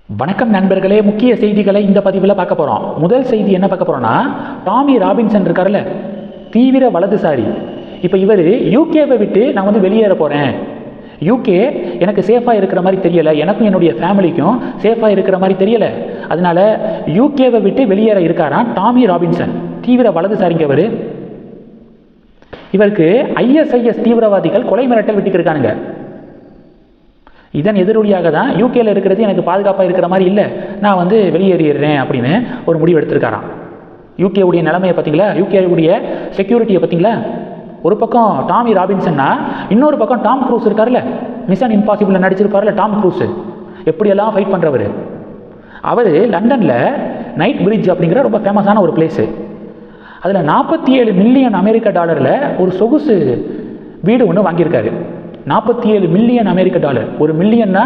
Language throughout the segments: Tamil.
வணக்கம் நண்பர்களே, முக்கிய செய்திகளை இந்த பதிவில் பார்க்க போகிறோம். முதல் செய்தி என்ன பார்க்க போகிறோன்னா, டாமி ராபின்சன் இருக்கார்ல, தீவிர வலதுசாரி. இப்போ இவர் யூகேவை விட்டு நான் வெளியேற போகிறேன், யூகே எனக்கு சேஃபாக இருக்கிற மாதிரி தெரியலை, எனக்கும் என்னுடைய ஃபேமிலிக்கும் சேஃபாக இருக்கிற மாதிரி தெரியலை, அதனால் யூகேவை விட்டு வெளியேற இருக்காராம் டாமி ராபின்சன். தீவிர வலதுசாரிங்க இவர். இவருக்கு ISIS தீவிரவாதிகள் கொலை மிரட்டல் விட்டுக்கிருக்கானுங்க. இதன் எதிரொலியாக தான் யூகேல இருக்கிறது எனக்கு பாதுகாப்பாக இருக்கிற மாதிரி இல்லை, நான் வெளியேறிடுறேன் அப்படின்னு ஒரு முடிவு எடுத்திருக்காராம். யூகேவுடைய நிலைமையை பார்த்தீங்களா, யூகேவுடைய செக்யூரிட்டியை பார்த்தீங்களா. ஒரு பக்கம் டாமி ராபின்சன்னா, இன்னொரு பக்கம் டாம் க்ரூஸ் இருக்கார்ல, மிஷன் இம்பாசிபிள் நடிச்சிருப்பார்ல டாம் க்ரூஸ், எப்படியெல்லாம் ஃபைட் பண்ணுறவர். அவர் லண்டனில் நைட் பிரிட்ஜ் அப்படிங்கிற ரொம்ப ஃபேமஸான ஒரு பிளேஸு, அதில் 47 மில்லியன் அமெரிக்க டாலரில் ஒரு சொகுசு வீடு ஒன்று வாங்கியிருக்காரு. 47 மில்லியன் அமெரிக்க டாலர், ஒரு மில்லியன்னா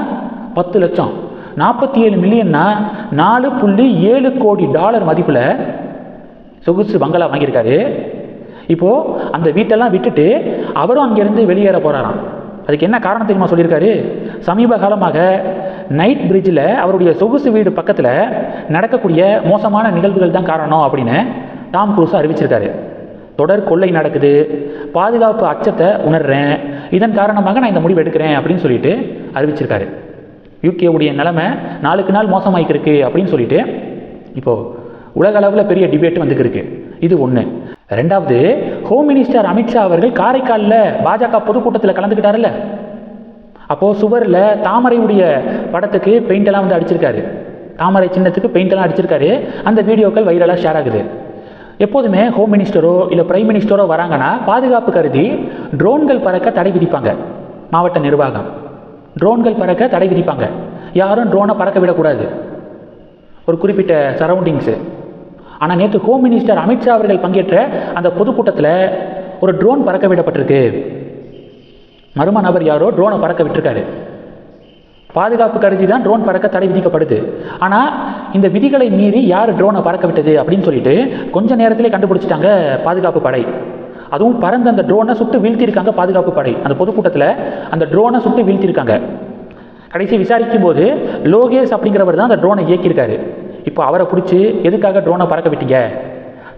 10 லட்சம், 47 மில்லியன்னா 4.7 கோடி டாலர் மதிப்பில் சொகுசு பங்களா வாங்கியிருக்காரு. இப்போது அந்த வீட்டெல்லாம் விட்டுட்டு அவரும் அங்கேருந்து வெளியேற போகிறாராம். அதுக்கு என்ன காரணம் தெரியுமா சொல்லியிருக்காரு? சமீப காலமாக நைட் பிரிட்ஜில் அவருடைய சொகுசு வீடு பக்கத்தில் நடக்கக்கூடிய மோசமான நிகழ்வுகள் தான் காரணம் அப்படின்னு டாம் க்ரூஸ் அறிவிச்சிருக்காரு. தொடர் கொள்ளை நடக்குது, பாதுகாப்பு அச்சத்தை உணர்றேன், இதன் காரணமாக நான் இந்த முடிவு எடுக்கிறேன் அப்படின்னு சொல்லிட்டு அறிவிச்சிருக்காரு. யூகேவுடைய நிலைமை நாளுக்கு நாள் மோசமாயிருக்கு அப்படின்னு சொல்லிட்டு இப்போது உலக அளவில் பெரிய டிபேட் வந்துருக்கு. இது ஒன்று. ரெண்டாவது, ஹோம் மினிஸ்டர் அமித்ஷா அவர்கள் காரைக்காலில் பாஜக பொதுக்கூட்டத்தில் கலந்துக்கிட்டார்ல, அப்போது சுவரில் தாமரையுடைய படத்துக்கு பெயிண்டெல்லாம் அடிச்சிருக்காரு, தாமரை சின்னத்துக்கு பெயிண்டெல்லாம் அடிச்சிருக்காரு. அந்த வீடியோக்கள் வைரலாக ஷேர் ஆகுது. எப்போதுமே ஹோம் மினிஸ்டரோ இல்லை பிரைம் மினிஸ்டரோ வராங்கன்னா பாதுகாப்பு கருதி ட்ரோன்கள் பறக்க தடை விதிப்பாங்க. மாவட்ட நிர்வாகம் ட்ரோன்கள் பறக்க தடை விதிப்பாங்க. யாரும் ட்ரோனை பறக்க விடக்கூடாது, ஒரு குறிப்பிட்ட சரௌண்டிங்ஸு. ஆனால் நேற்று ஹோம் மினிஸ்டர் அமித்ஷா அவர்கள் பங்கேற்ற அந்த பொதுக்கூட்டத்தில் ஒரு ட்ரோன் பறக்க விடப்பட்டிருக்கு. மர்ம நபர் யாரோ ட்ரோனை பறக்க விட்டுருக்காரு. பாதுகாப்பு கருதி தான் ட்ரோன் பறக்க தடை விதிக்கப்படுது. ஆனால் இந்த விதிகளை மீறி யார் ட்ரோனை பறக்க விட்டது அப்படின்னு சொல்லிட்டு கொஞ்ச நேரத்திலே கண்டுபிடிச்சிட்டாங்க பாதுகாப்பு படை. அதுவும் பறந்த அந்த ட்ரோனை சுட்டு வீழ்த்தியிருக்காங்க பாதுகாப்பு படை. அந்த பொதுக்கூட்டத்தில் அந்த ட்ரோனை சுட்டு வீழ்த்தியிருக்காங்க. கடைசி விசாரிக்கும் போது லோகேஷ் அப்படிங்கிறவர் தான் அந்த ட்ரோனை இயக்கியிருக்காரு. இப்போ அவரை பிடிச்சி எதுக்காக ட்ரோனை பறக்க விட்டீங்க,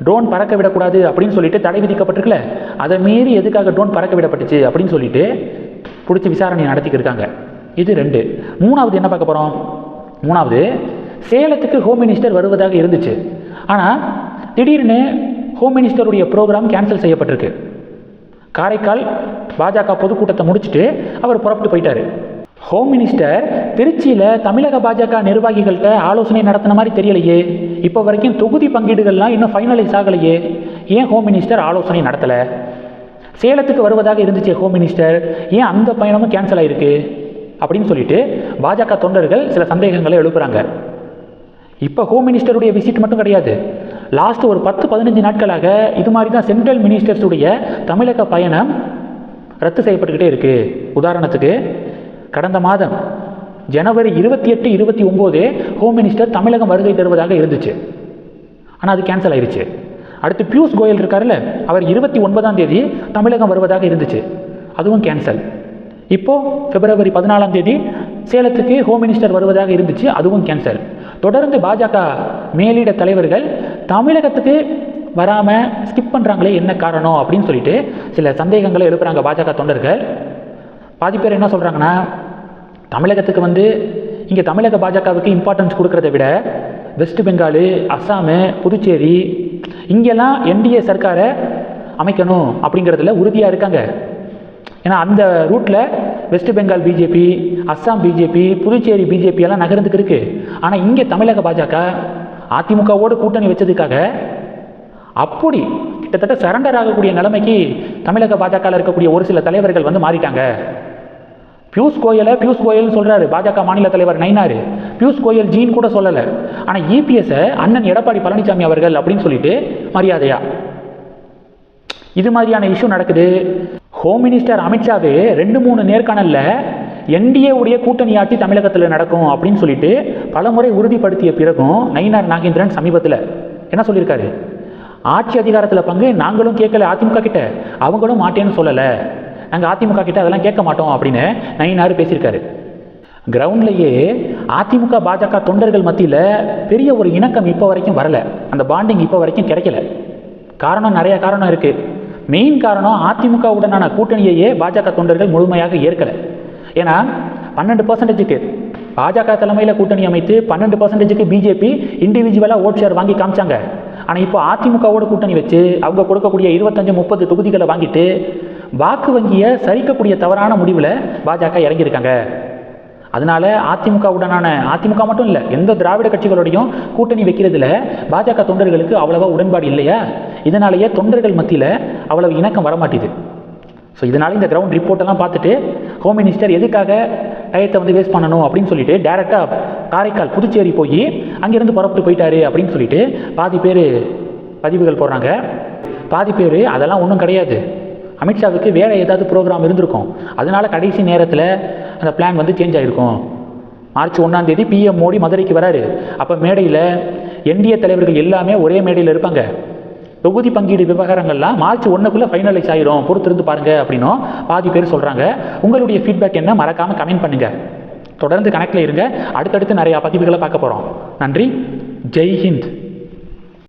ட்ரோன் பறக்க விடக்கூடாது அப்படின்னு சொல்லிட்டு தடை விதிக்கப்பட்டிருக்குல்ல, அதை மீறி எதுக்காக ட்ரோன் பறக்க விடப்பட்டுச்சு அப்படின்னு சொல்லிட்டு பிடிச்சி விசாரணை நடத்திக்கிருக்காங்க. இது 2. மூணாவது என்ன பார்க்க போகிறோம்? மூணாவது, சேலத்துக்கு ஹோம் மினிஸ்டர் வருவதாக இருந்துச்சு, ஆனால் திடீர்னு ஹோம் மினிஸ்டருடைய ப்ரோக்ராம் கேன்சல் செய்யப்பட்டிருக்கு. காரைக்கால் பாஜக பொதுக்கூட்டத்தை முடிச்சுட்டு அவர் புறப்பட்டு போயிட்டார். ஹோம் மினிஸ்டர் திருச்சியில் தமிழக பாஜக நிர்வாகிகள்கிட்ட ஆலோசனை நடத்தின மாதிரி தெரியலையே, இப்போ வரைக்கும் தொகுதி பங்கீடுகள்லாம் இன்னும் ஃபைனலைஸ் ஆகலையே, ஏன் ஹோம் மினிஸ்டர் ஆலோசனை நடத்தலை? சேலத்துக்கு வருவதாக இருந்துச்சு ஹோம் மினிஸ்டர், ஏன் அந்த பயணமும் கேன்சல் ஆகிருக்கு அப்படின்னு சொல்லிட்டு பாஜக தொண்டர்கள் சில சந்தேகங்களை எழுப்புறாங்க. இப்போ ஹோம் மினிஸ்டருடைய விசிட் மட்டும் கிடையாது, லாஸ்ட் ஒரு 10-15 நாட்களாக இது மாதிரி தான் சென்ட்ரல் மினிஸ்டர்ஸுடைய தமிழக பயணம் ரத்து செய்யப்பட்டுக்கிட்டே இருக்குது. உதாரணத்துக்கு கடந்த மாதம் ஜனவரி 28, 29 ஹோம் மினிஸ்டர் தமிழகம் வருகை தருவதாக இருந்துச்சு, ஆனால் அது கேன்சல் ஆயிடுச்சு. அடுத்து பியூஷ் கோயல் இருக்காருல்ல, அவர் 29ஆம் தேதி தமிழகம் வருவதாக இருந்துச்சு, அதுவும் கேன்சல். இப்போது பிப்ரவரி 14ஆம் தேதி சேலத்துக்கு ஹோம் மினிஸ்டர் வருவதாக இருந்துச்சு, அதுவும் கேன்சல். தொடர்ந்து பாஜக மேலிட தலைவர்கள் தமிழகத்துக்கு வராமல் ஸ்கிப் பண்ணுறாங்களே, என்ன காரணம் அப்படின்னு சொல்லிட்டு சில சந்தேகங்களை எழுப்புறாங்க பாஜக தொண்டர்கள். பாதி பேர் என்ன சொல்கிறாங்கன்னா, தமிழகத்துக்கு இங்கே தமிழக பாஜகவுக்கு இம்பார்ட்டன்ஸ் கொடுக்கறத விட வெஸ்ட் பெங்கால், அஸ்ஸாமு, புதுச்சேரி இங்கெல்லாம் NDA சர்க்காரை அமைக்கணும் அப்படிங்கிறதுல உறுதியாக இருக்காங்க. ஏன்னா அந்த ரூட்டில் west Bengal BJP, Assam BJP, Puducherry BJP எல்லாம் நகர்ந்துக்கு இருக்கு. ஆனால் இங்கே தமிழக பாஜக அதிமுகவோடு கூட்டணி வச்சதுக்காக அப்படி கிட்டத்தட்ட சரண்டர் ஆகக்கூடிய நிலைமைக்கு தமிழக பாஜகவில் இருக்கக்கூடிய ஒரு சில தலைவர்கள் மாறிட்டாங்க. பியூஷ் கோயல்னு சொல்கிறாரு பாஜக மாநில தலைவர் நயினார், பியூஷ் கோயல் ஜீன் கூட சொல்லலை. ஆனால் EPS அண்ணன் எடப்பாடி பழனிசாமி அவர்கள் அப்படின்னு சொல்லிட்டு மரியாதையா இது மாதிரியான இஷ்யூ நடக்குது. ஹோம் மினிஸ்டர் அமித்ஷாவே 2-3 நேர்காணலில் NDA உடைய கூட்டணி ஆட்சி தமிழகத்தில் நடக்கும் அப்படின்னு சொல்லிட்டு பலமுறை உறுதிப்படுத்திய பிறகும் நயினார் நாகேந்திரன் சமீபத்தில் என்ன சொல்லியிருக்காரு? ஆட்சி அதிகாரத்தில் பங்கு நாங்களும் கேட்கல அதிமுக கிட்ட, அவங்களும் மாட்டேன்னு சொல்லலை, நாங்கள் அதிமுக கிட்ட அதெல்லாம் கேட்க மாட்டோம் அப்படின்னு நயினார் பேசியிருக்காரு. கிரவுண்ட்லேயே அதிமுக பாஜக தொண்டர்கள் மத்தியில் பெரிய ஒரு இணக்கம் இப்போ வரைக்கும் வரல, அந்த பாண்டிங் இப்போ வரைக்கும் கிடைக்கல. காரணம் நிறைய காரணம் இருக்குது. மெயின் காரணம் அதிமுகவுடனான கூட்டணியையே பாஜக தொண்டர்கள் முழுமையாக ஏற்கலை. ஏன்னா 12%க்கு பாஜக தலைமையில் கூட்டணி அமைத்து 12%க்கு பிஜேபி இண்டிவிஜுவலாக ஓட் ஷேர் வாங்கி காமிச்சாங்க. ஆனால் இப்போ அதிமுகவோட கூட்டணி வச்சு அவங்க கொடுக்கக்கூடிய 25-30 தொகுதிகளை வாங்கிட்டு வாக்கு வங்கியை சரிக்கக்கூடிய தவறான முடிவில் பாஜக இறங்கியிருக்காங்க. அதனால அதிமுக மட்டும் இல்லை, எந்த திராவிட கட்சிகளோடையும் கூட்டணி வைக்கிறதுல பாஜக தொண்டர்களுக்கு அவ்வளவா உடன்பாடு இல்லையா? இதனாலேயே தொண்டர்கள் மத்தியில் அவ்வளவு இணக்கம் வரமாட்டேது. ஸோ இதனால் இந்த கிரவுண்ட் ரிப்போர்ட்டெல்லாம் பார்த்துட்டு ஹோம் மினிஸ்டர் எதுக்காக டயத்தை வந்து வேஸ்ட் பண்ணணும் அப்படின்னு சொல்லிட்டு டேரெக்டாக காரைக்கால் புதுச்சேரி போய் அங்கேருந்து புறப்பட்டு போயிட்டாரு அப்படின்னு சொல்லிட்டு பாதி பேர் பதிவுகள் போடுறாங்க. பாதி பேர் அதெல்லாம் ஒன்றும் கிடையாது, அமித்ஷாவுக்கு வேறு ஏதாவது ப்ரோக்ராம் இருந்திருக்கும், அதனால கடைசி நேரத்தில் அந்த பிளான் வந்து சேஞ்ச் ஆகிருக்கும். மார்ச் 1ஆம் தேதி PM மோடி மதுரைக்கு வராரு. அப்போ மேடையில் NDA தலைவர்கள் எல்லாமே ஒரே மேடையில் இருப்பாங்க. தொகுதி பங்கீடு விவகாரங்கள்லாம் மார்ச் 1க்குள்ளே ஃபைனலைஸ் ஆகிடும், பொறுத்திருந்து பாருங்கள் அப்படின்னும் பாதி பேர் சொல்கிறாங்க. உங்களுடைய ஃபீட்பேக் என்ன, மறக்காமல் கமெண்ட் பண்ணுங்கள். தொடர்ந்து கனெக்டில் இருங்க, அடுத்தடுத்து நிறையா பதிவுகளை பார்க்க போகிறோம். நன்றி. ஜெய் ஹிந்த்.